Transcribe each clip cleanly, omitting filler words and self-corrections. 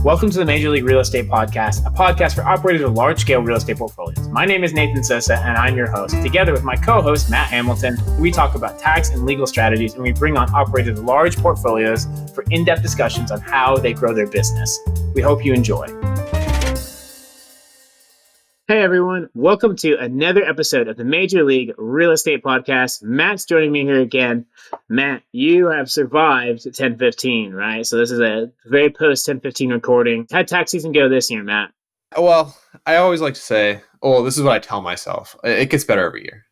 Welcome to the Major League Real Estate Podcast, a podcast for operators of large-scale real estate portfolios. My name is Nathan Sosa, and I'm your host. Together with my co-host, Matt Hamilton, we talk about tax and legal strategies, and we bring on operators of large portfolios for in-depth discussions on how they grow their business. We hope you enjoy. Hey everyone, welcome to another episode of the Major League Real Estate Podcast. Matt's joining me here again. Matt, you have survived 10-15, right? So this is a very post 10-15 recording. How'd tax season go this year, Matt? Well, I always like to say, this is what I tell myself. It gets better every year.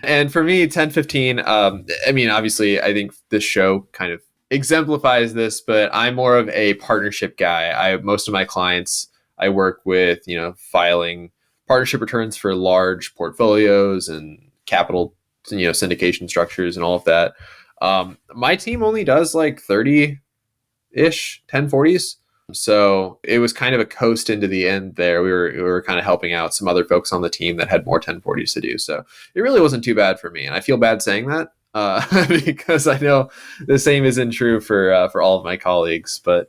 And for me, 10-15, obviously, I think this show kind of exemplifies this, but I'm more of a partnership guy. Most of my clients I work with, filing partnership returns for large portfolios and capital, syndication structures and all of that. My team only does like 30-ish, 1040s. So it was kind of a coast into the end there. We were kind of helping out some other folks on the team that had more 1040s to do. So it really wasn't too bad for me. And I feel bad saying that because I know the same isn't true for all of my colleagues, but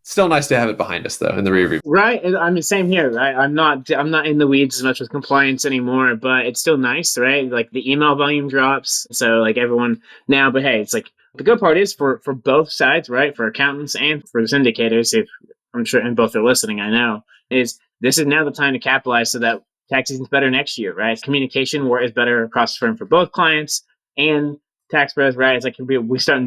still nice to have it behind us though in the rear view. Right. I mean, same here. Right? I'm not in the weeds as much with compliance anymore, but it's still nice, right? Like the email volume drops. So like everyone now, but hey, it's like the good part is for both sides, right? For accountants and for the syndicators, if I'm sure, and both are listening, I know, is this is now the time to capitalize so that tax season's better next year, right? Communication is better across the firm for both clients and tax pros, right? It's like we start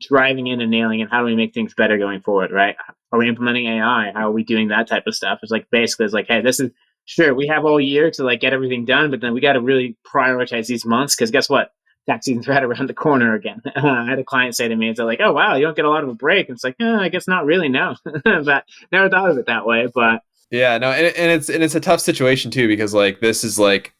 driving in and nailing it. How do we make things better going forward, right? Are we implementing AI? How are we doing that type of stuff? It's like basically it's like, hey, this is sure we have all year to like get everything done, but then we got to really prioritize these months because guess what? Tax season's right around the corner again. I had a client say to me, it's like, oh wow, you don't get a lot of a break. And it's like, I guess not really, no. But never thought of it that way. But yeah, no, and it's a tough situation too because like this is like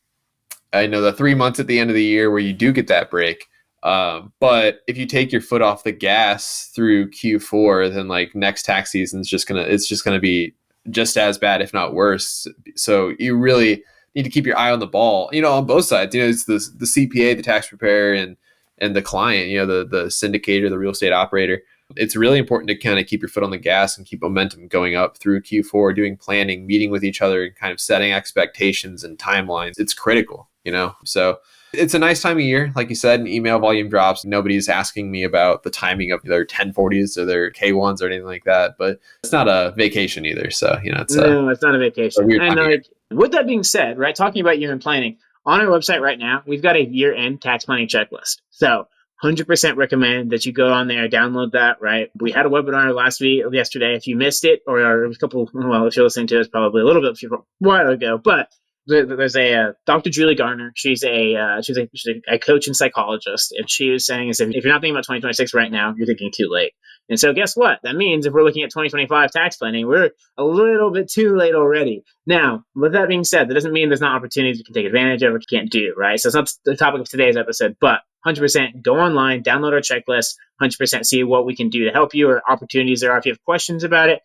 I know the 3 months at the end of the year where you do get that break. But if you take your foot off the gas through Q4, then like next tax season is just gonna be just as bad, if not worse. So you really need to keep your eye on the ball, on both sides. It's the CPA, the tax preparer, and the client, the syndicator, the real estate operator. It's really important to kind of keep your foot on the gas and keep momentum going up through Q4, doing planning, meeting with each other, and kind of setting expectations and timelines. It's critical, So it's a nice time of year. Like you said, an email volume drops. Nobody's asking me about the timing of their 1040s or their K1s or anything like that, but it's not a vacation either. So, it's not a vacation. And with that being said, right, talking about year-end planning, on our website right now, we've got a year-end tax planning checklist. So 100% recommend that you go on there, download that, right? We had a webinar yesterday. If you missed it, or a couple, if you're listening to it, it's probably a little bit a while ago, but there's a Dr. Julie Garner. She's a coach and psychologist, and she was saying is if you're not thinking about 2026 right now, you're thinking too late. And so guess what? That means if we're looking at 2025 tax planning, we're a little bit too late already. Now, with that being said, that doesn't mean there's not opportunities you can take advantage of or you can't do, right? So it's not the topic of today's episode, but 100% go online, download our checklist, 100% see what we can do to help you or opportunities there are. If you have questions about it,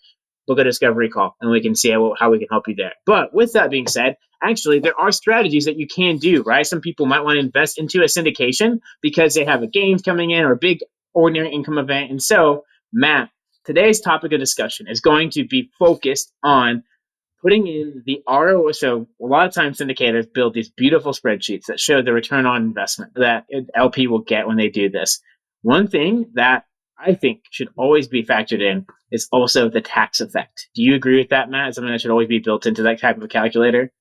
book a discovery call and we can see how we can help you there. But with that being said, actually, there are strategies that you can do, right? Some people might want to invest into a syndication because they have a gains coming in or a big ordinary income event. And so, Matt, today's topic of discussion is going to be focused on putting in the ROI. So a lot of times syndicators build these beautiful spreadsheets that show the return on investment that LP will get when they do this. One thing that I think should always be factored in is also the tax effect. Do you agree with that, Matt? Is something that should always be built into that type of a calculator?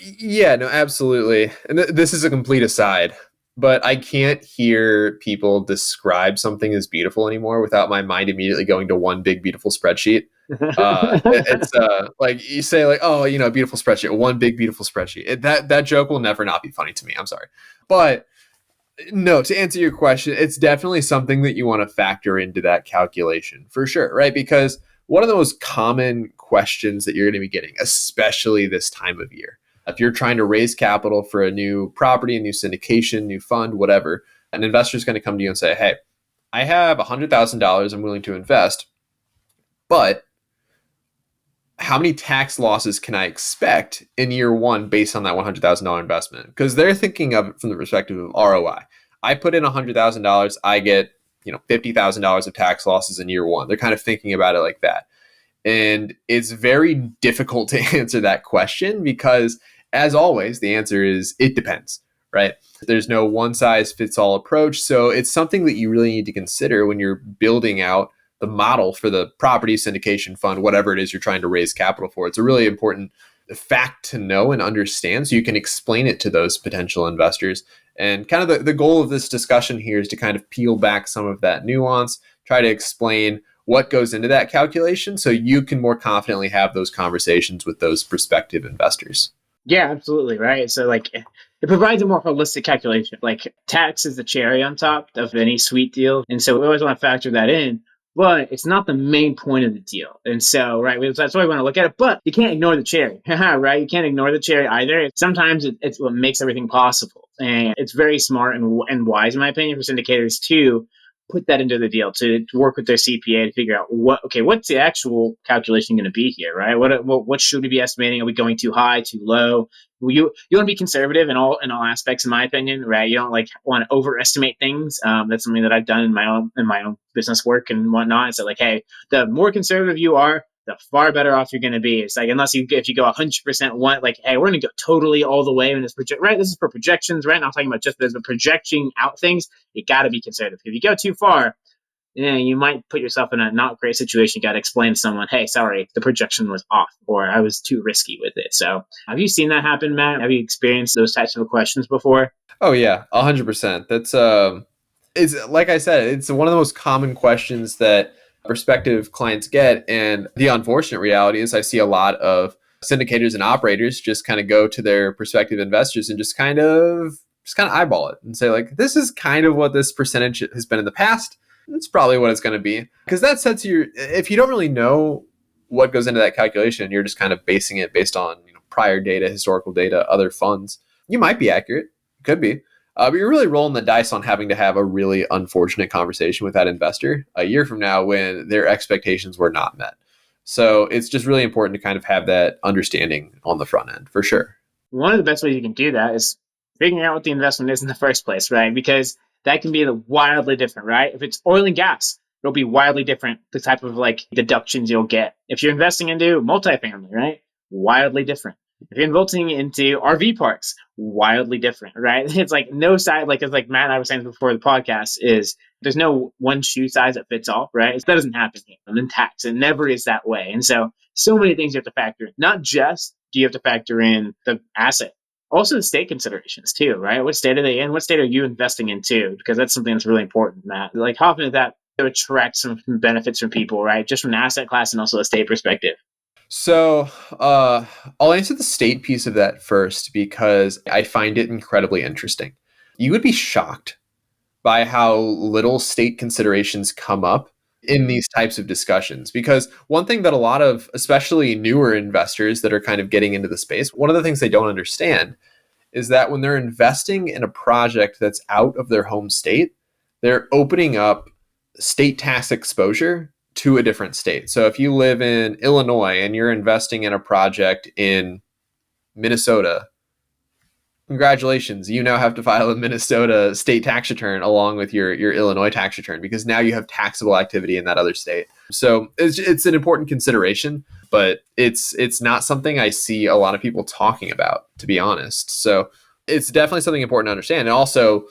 Yeah, no, absolutely. And this is a complete aside, but I can't hear people describe something as beautiful anymore without my mind immediately going to one big, beautiful spreadsheet. It's like you say like, beautiful spreadsheet, one big, beautiful spreadsheet. That joke will never not be funny to me. I'm sorry. But no, to answer your question, it's definitely something that you want to factor into that calculation for sure, right? Because one of the most common questions that you're going to be getting, especially this time of year, if you're trying to raise capital for a new property, a new syndication, new fund, whatever, an investor is going to come to you and say, hey, I have $100,000 I'm willing to invest, but how many tax losses can I expect in year one based on that $100,000 investment? Because they're thinking of it from the perspective of ROI. I put in $100,000, I get $50,000 of tax losses in year one. They're kind of thinking about it like that. And it's very difficult to answer that question because, as always, the answer is it depends, right? There's no one size fits all approach. So it's something that you really need to consider when you're building out the model for the property syndication fund, whatever it is you're trying to raise capital for. It's a really important fact to know and understand so you can explain it to those potential investors. And kind of the goal of this discussion here is to kind of peel back some of that nuance, try to explain what goes into that calculation so you can more confidently have those conversations with those prospective investors. Yeah, absolutely. Right. So like it provides a more holistic calculation. Like tax is the cherry on top of any sweet deal. And so we always want to factor that in, but it's not the main point of the deal. And so, right, that's why we want to look at it, but you can't ignore the cherry, right? You can't ignore the cherry either. Sometimes it's what makes everything possible. And it's very smart and wise, in my opinion, for syndicators to put that into the deal, to work with their CPA to figure out what's the actual calculation going to be here, right? What should we be estimating? Are we going too high, too low? You want to be conservative in all aspects, in my opinion, right? You don't want to overestimate things. That's something that I've done in my own business work and whatnot. So hey, the more conservative you are, the far better off you're going to be. It's if you go 100% hey, we're going to go totally all the way in this project, right? This is for projections, right? Not talking about just this, but projecting out things. You got to be conservative. If you go too far, you might put yourself in a not great situation. You got to explain to someone, hey, sorry, the projection was off, or I was too risky with it. So have you seen that happen, Matt? Have you experienced those types of questions before? Oh yeah, 100%. That's it's like I said, it's one of the most common questions that prospective clients get. And the unfortunate reality is I see a lot of syndicators and operators just kind of go to their prospective investors and just kind of eyeball it and say this is kind of what this percentage has been in the past. It's probably what it's going to be, because that sets if you don't really know what goes into that calculation, you're just kind of basing it based on prior data, historical data, other funds. You might be accurate, could be, but you're really rolling the dice on having to have a really unfortunate conversation with that investor a year from now when their expectations were not met. So it's just really important to kind of have that understanding on the front end, for sure. One of the best ways you can do that is figuring out what the investment is in the first place, right? Because that can be wildly different, right? If it's oil and gas, it'll be wildly different, the type of deductions you'll get. If you're investing into multifamily, right? Wildly different. If you're investing into RV parks, wildly different, right? It's no side, it's Matt and I were saying before the podcast, is there's no one shoe size that fits all, right? That doesn't happen here. And in tax, it never is that way. And so many things you have to factor in. Not just do you have to factor in the asset, also the state considerations too, right? What state are they in? What state are you investing into? Because that's something that's really important, Matt. How often is that to attract some benefits from people, right? Just from an asset class and also a state perspective. So I'll answer the state piece of that first because I find it incredibly interesting. You would be shocked by how little state considerations come up in these types of discussions. Because one thing that a lot of, especially newer investors that are kind of getting into the space, one of the things they don't understand is that when they're investing in a project that's out of their home state, they're opening up state tax exposure to a different state. So if you live in Illinois and you're investing in a project in Minnesota, congratulations, you now have to file a Minnesota state tax return along with your Illinois tax return, because now you have taxable activity in that other state. So it's an important consideration, but it's not something I see a lot of people talking about, to be honest. So it's definitely something important to understand. And also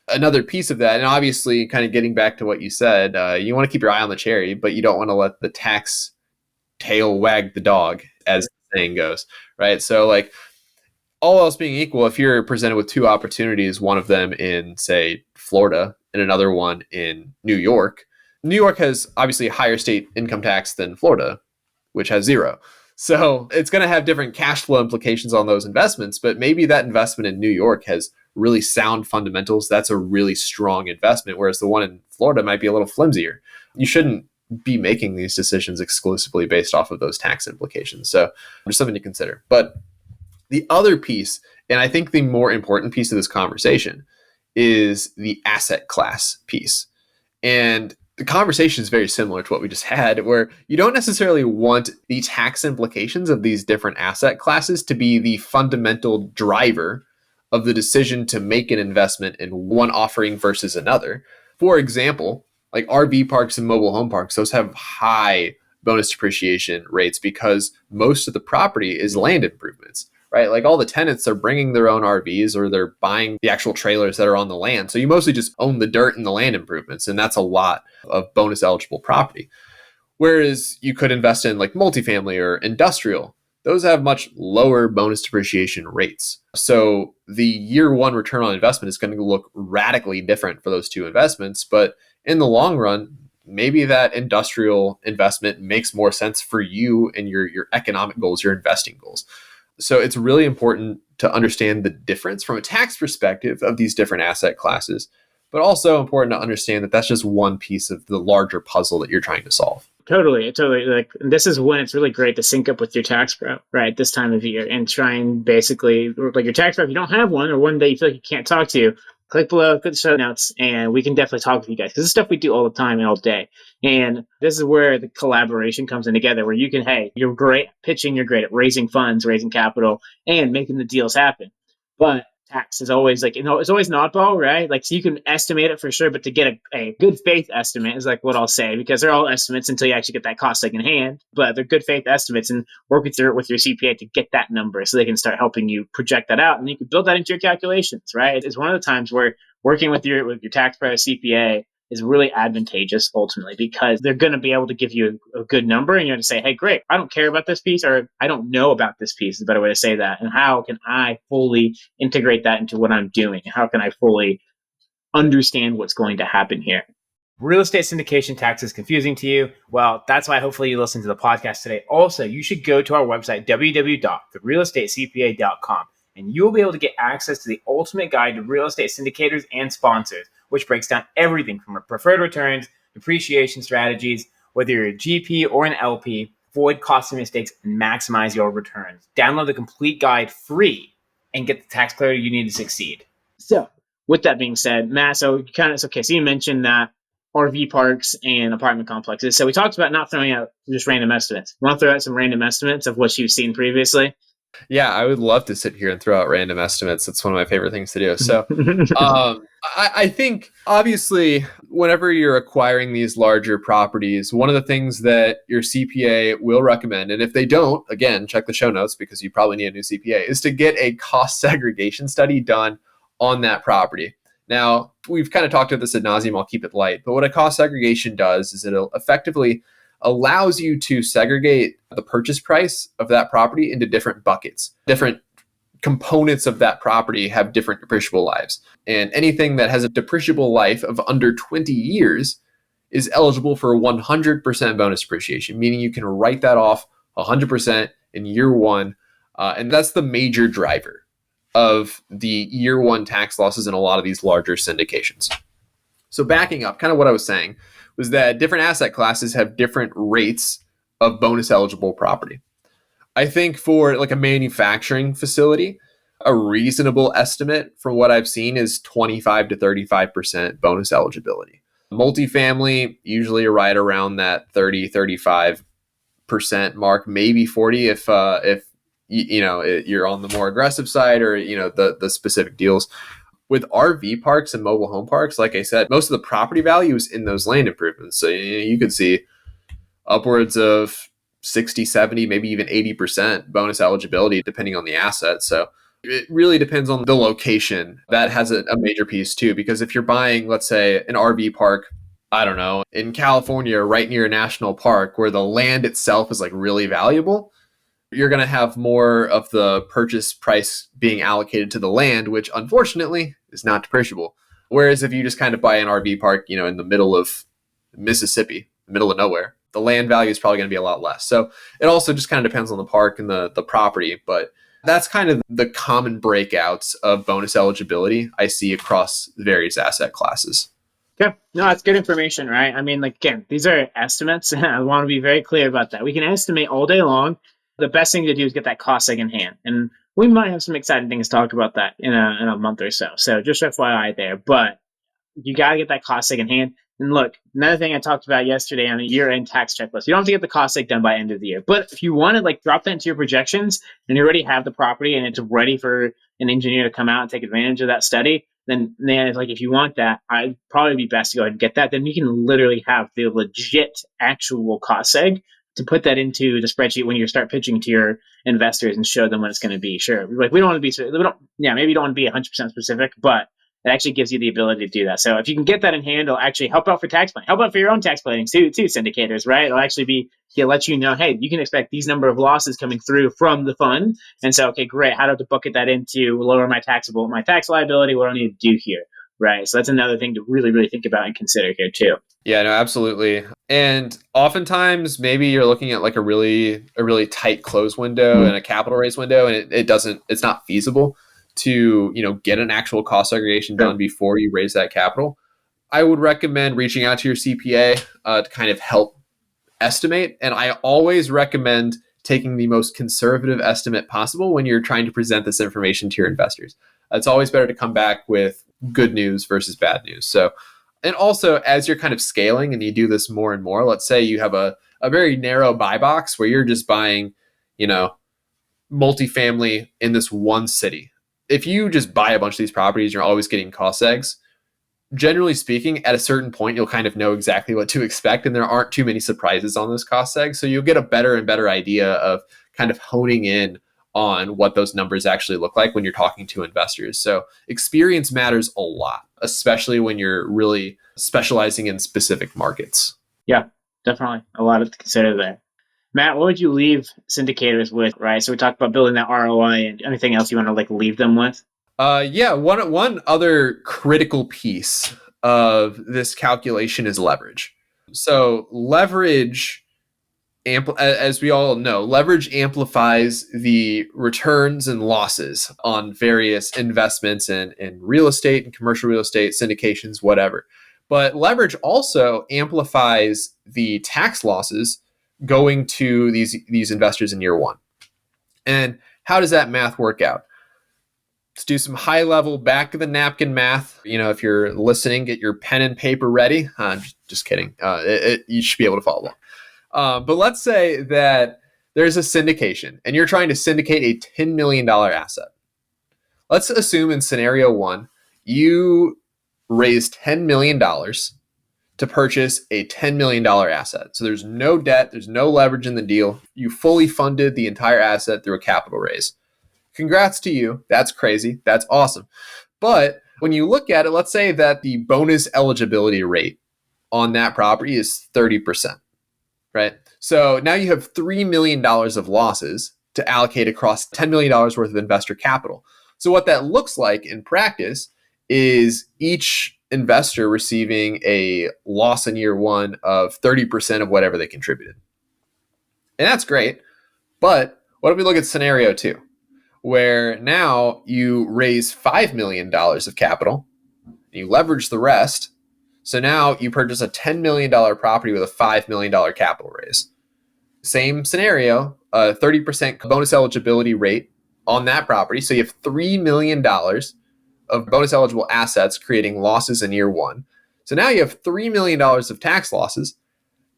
another piece of that, and obviously kind of getting back to what you said, you want to keep your eye on the cherry, but you don't want to let the tax tail wag the dog, as the saying goes, right? So all else being equal, if you're presented with two opportunities, one of them in, say, Florida and another one in New York, New York has obviously a higher state income tax than Florida, which has zero. So it's going to have different cash flow implications on those investments, but maybe that investment in New York has really sound fundamentals. That's a really strong investment, whereas the one in Florida might be a little flimsier. You shouldn't be making these decisions exclusively based off of those tax implications. So there's something to consider. But the other piece, and I think the more important piece of this conversation, is the asset class piece. And the conversation is very similar to what we just had, where you don't necessarily want the tax implications of these different asset classes to be the fundamental driver of the decision to make an investment in one offering versus another. For example, Like RV parks and mobile home parks, those have high bonus depreciation rates because most of the property is land improvements, right? Like all the tenants are bringing their own RVs or they're buying the actual trailers that are on the land. So you mostly just own the dirt and the land improvements. And that's a lot of bonus eligible property. Whereas you could invest in like multifamily or industrial, those have much lower bonus depreciation rates. So the year one return on investment is going to look radically different for those two investments. But in the long run, maybe that industrial investment makes more sense for you and your economic goals, your investing goals. So it's really important to understand the difference from a tax perspective of these different asset classes, but also important to understand that that's just one piece of the larger puzzle that you're trying to solve. Totally. Like, this is when it's really great to sync up with your tax pro, right? This time of year, and try and basically, like, your tax pro, if you don't have one or one that you feel like you can't talk to, click below, click the show notes, and we can definitely talk with you guys. Because this is stuff we do all the time and all day. And this is where the collaboration comes in together, where you can, hey, you're great at pitching, you're great at raising funds, raising capital, and making the deals happen. But tax is always like, it's always an oddball, right? Like, so you can estimate it for sure, but to get a good faith estimate is like what I'll say, because they're all estimates until you actually get that cost like in hand, but they're good faith estimates, and working through it with your CPA to get that number so they can start helping you project that out, and you can build that into your calculations, right? It's one of the times where working with your tax pro CPA is really advantageous ultimately, because they're going to be able to give you a good number, and you're going to say, hey, great, I don't care about this piece, or I don't know about this piece is a better way to say that. And how can I fully integrate that into what I'm doing? How can I fully understand what's going to happen here? Real estate syndication tax is confusing to you? Well, that's why hopefully you listen to the podcast today. Also, you should go to our website, www.therealestatecpa.com, and you will be able to get access to the ultimate guide to real estate syndicators and sponsors, which breaks down everything from preferred returns, depreciation strategies, whether you're a GP or an LP, avoid costly mistakes, and maximize your returns. Download the complete guide free and get the tax clarity you need to succeed. So, with that being said, Matt, so you mentioned that RV parks and apartment complexes. So we talked about not throwing out just random estimates. You want to throw out some random estimates of what you've seen previously? Yeah, I would love to sit here and throw out random estimates. It's one of my favorite things to do. So I think, obviously, whenever you're acquiring these larger properties, one of the things that your CPA will recommend, and if they don't, again, check the show notes because you probably need a new CPA, is to get a cost segregation study done on that property. Now, we've kind of talked about this ad nauseum. I'll keep it light. But what a cost segregation does is it'll effectively allows you to segregate the purchase price of that property into different buckets. Different components of that property have different depreciable lives. And anything that has a depreciable life of under 20 years is eligible for 100% bonus depreciation, meaning you can write that off 100% in year one. And that's the major driver of the year one tax losses in a lot of these larger syndications. So backing up, kind of what I was saying was that different asset classes have different rates of bonus eligible property. I think for like a manufacturing facility, a reasonable estimate from what I've seen is 25 to 35% bonus eligibility. Multifamily, usually right around that 30-35% mark, maybe 40 if you're on the more aggressive side, or the specific deals. With RV parks and mobile home parks, like I said, most of the property value is in those land improvements. So you could see upwards of 60, 70, maybe even 80% bonus eligibility depending on the asset. So it really depends on the location. That has a major piece too, because if you're buying, let's say, an RV park, I don't know, in California, right near a national park where the land itself is like really valuable, you're going to have more of the purchase price being allocated to the land, which unfortunately is not depreciable. Whereas if you just kind of buy an RV park, in the middle of Mississippi, the middle of nowhere, the land value is probably going to be a lot less. So it also just kind of depends on the park and the property. But that's kind of the common breakouts of bonus eligibility I see across various asset classes. Okay. No, that's good information, right? I mean, like, again, these are estimates. I want to be very clear about that. We can estimate all day long. The best thing to do is get that cost second hand. And we might have some exciting things to talk about that in a month or so. So just FYI there. But you got to get that cost second hand. And look, another thing I talked about yesterday on a year-end tax checklist, you don't have to get the cost seg done by end of the year. But if you want to drop that into your projections and you already have the property and it's ready for an engineer to come out and take advantage of that study, then it's like, if you want that, I'd probably be best to go ahead and get that. Then you can literally have the legit actual cost seg to put that into the spreadsheet when you start pitching to your investors and show them what it's going to be. Sure. Like, we don't want to be, maybe you don't want to be 100% specific, but it actually gives you the ability to do that. So if you can get that in hand, it'll actually help out for tax planning, help out for your own tax planning too, syndicators, right? It'll actually be, he'll let you know, hey, you can expect these number of losses coming through from the fund. And so, okay, great. How do I have to bucket that into lower my tax liability? What do I need to do here? Right. So that's another thing to really, really think about and consider here too. Yeah, no, absolutely. And oftentimes maybe you're looking at like a really tight close window and a capital raise window, and it's not feasible to, get an actual cost segregation done before you raise that capital. I would recommend reaching out to your CPA to kind of help estimate. And I always recommend taking the most conservative estimate possible when you're trying to present this information to your investors. It's always better to come back with good news versus bad news. So, and also as you're kind of scaling and you do this more and more, let's say you have a very narrow buy box where you're just buying, multifamily in this one city. If you just buy a bunch of these properties, you're always getting cost segs. Generally speaking, at a certain point, you'll kind of know exactly what to expect, and there aren't too many surprises on those cost segs. So you'll get a better and better idea of kind of honing in on what those numbers actually look like when you're talking to investors. So experience matters a lot, especially when you're really specializing in specific markets. Yeah, definitely. A lot to consider there. Matt, what would you leave syndicators with, right? So we talked about building that ROI, and anything else you want to leave them with? One other critical piece of this calculation is leverage. So leverage, as we all know, leverage amplifies the returns and losses on various investments in real estate and commercial real estate, syndications, whatever. But leverage also amplifies the tax losses going to these investors in year one. And how does that math work out? Let's do some high level back of the napkin math. If you're listening, get your pen and paper ready. Just kidding. You should be able to follow along. But let's say that there's a syndication and you're trying to syndicate a $10 million asset. Let's assume in scenario one, you raised $10 million to purchase a $10 million asset. So there's no debt, there's no leverage in the deal. You fully funded the entire asset through a capital raise. Congrats to you. That's crazy. That's awesome. But when you look at it, let's say that the bonus eligibility rate on that property is 30%, right? So now you have $3 million of losses to allocate across $10 million worth of investor capital. So what that looks like in practice is each investor receiving a loss in year one of 30% of whatever they contributed. And that's great. But what if we look at scenario two, where now you raise $5 million of capital, you leverage the rest. So now you purchase a $10 million property with a $5 million capital raise. Same scenario, a 30% bonus eligibility rate on that property. So you have $3 million of bonus eligible assets creating losses in year one. So now you have $3 million of tax losses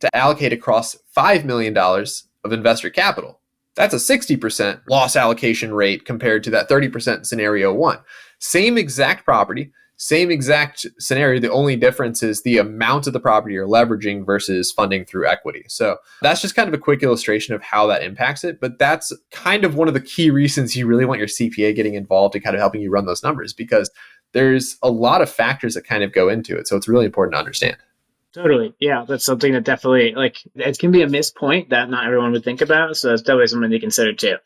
to allocate across $5 million of investor capital. That's a 60% loss allocation rate compared to that 30% scenario one. Same exact property, same exact scenario. The only difference is the amount of the property you're leveraging versus funding through equity. So that's just kind of a quick illustration of how that impacts it. But that's kind of one of the key reasons you really want your CPA getting involved and kind of helping you run those numbers, because there's a lot of factors that kind of go into it. So it's really important to understand. Totally. Yeah, that's something that definitely, it can be a missed point that not everyone would think about. So that's definitely something to consider too.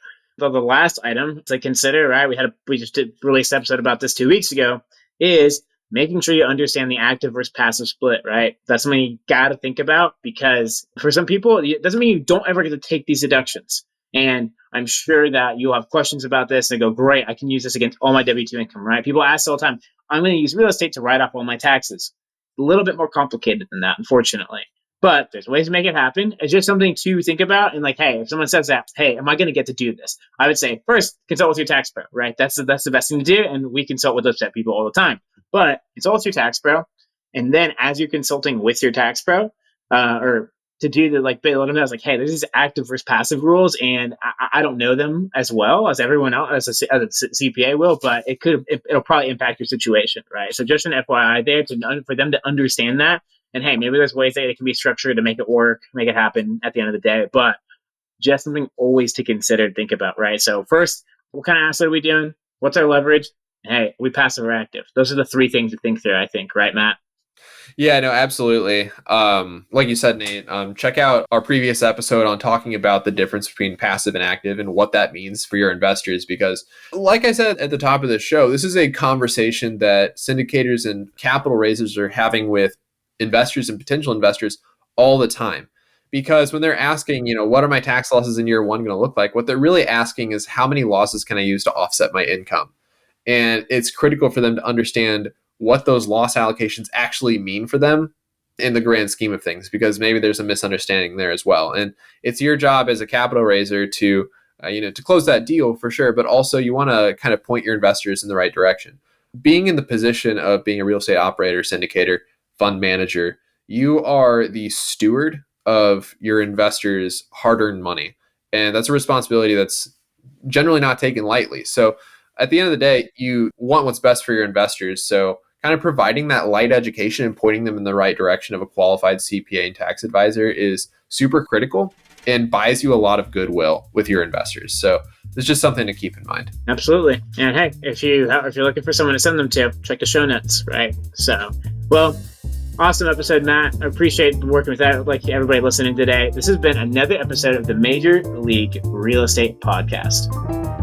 So the last item to consider, right, we just did release an episode about this 2 weeks ago, is making sure you understand the active versus passive split, right? That's something you got to think about, because for some people, it doesn't mean you don't ever get to take these deductions. And I'm sure that you'll have questions about this and go, great, I can use this against all my W-2 income, right? People ask all the time, I'm going to use real estate to write off all my taxes. A little bit more complicated than that, unfortunately. But there's ways to make it happen. It's just something to think about. And hey, if someone says that, hey, am I going to get to do this? I would say, first, consult with your tax pro, right? That's the best thing to do. And we consult with those type of people all the time. But consult with your tax pro. And then as you're consulting with your tax pro, or to do the like, let them know, like, hey, there's these active versus passive rules, and I don't know them as well as everyone else, as a CPA will, but it'll probably impact your situation, right? So just an FYI there for them to understand that, and hey, maybe there's ways that it can be structured to make it work, make it happen at the end of the day, but just something always to consider, think about, right? So first, what kind of asset are we doing? What's our leverage? Hey, we passive or active? Those are the three things to think through, I think, right, Matt? Yeah, no, absolutely. Like you said, Nate, check out our previous episode on talking about the difference between passive and active and what that means for your investors. Because, like I said at the top of the show, this is a conversation that syndicators and capital raisers are having with investors and potential investors all the time. Because when they're asking, what are my tax losses in year one going to look like? What they're really asking is, how many losses can I use to offset my income? And it's critical for them to understand what those loss allocations actually mean for them in the grand scheme of things, because maybe there's a misunderstanding there as well. And it's your job as a capital raiser to, to close that deal for sure, but also you want to kind of point your investors in the right direction. Being in the position of being a real estate operator, syndicator, fund manager, you are the steward of your investors' hard-earned money. And that's a responsibility that's generally not taken lightly. So at the end of the day, you want what's best for your investors. So kind of providing that light education and pointing them in the right direction of a qualified CPA and tax advisor is super critical and buys you a lot of goodwill with your investors. So it's just something to keep in mind. Absolutely. And hey, if you're looking for someone to send them to, check the show notes, right? So, well, awesome episode, Matt. I appreciate working with that, like everybody listening today. This has been another episode of the Major League Real Estate Podcast.